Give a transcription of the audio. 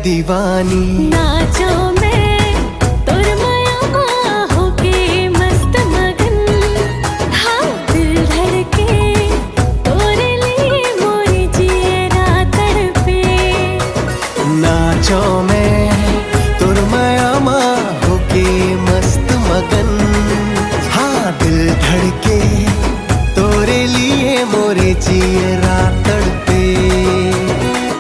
दीवानी। नाचो मैं तुर माया होके मस्त मगन, हाँ दिल धड़के तोरे लिए मोरी जियरा तड़पे। नाचो मैं तुर माया होके मस्त मगन, हाँ दिल धड़के तोरे लिए मोरे जियरा तड़पे।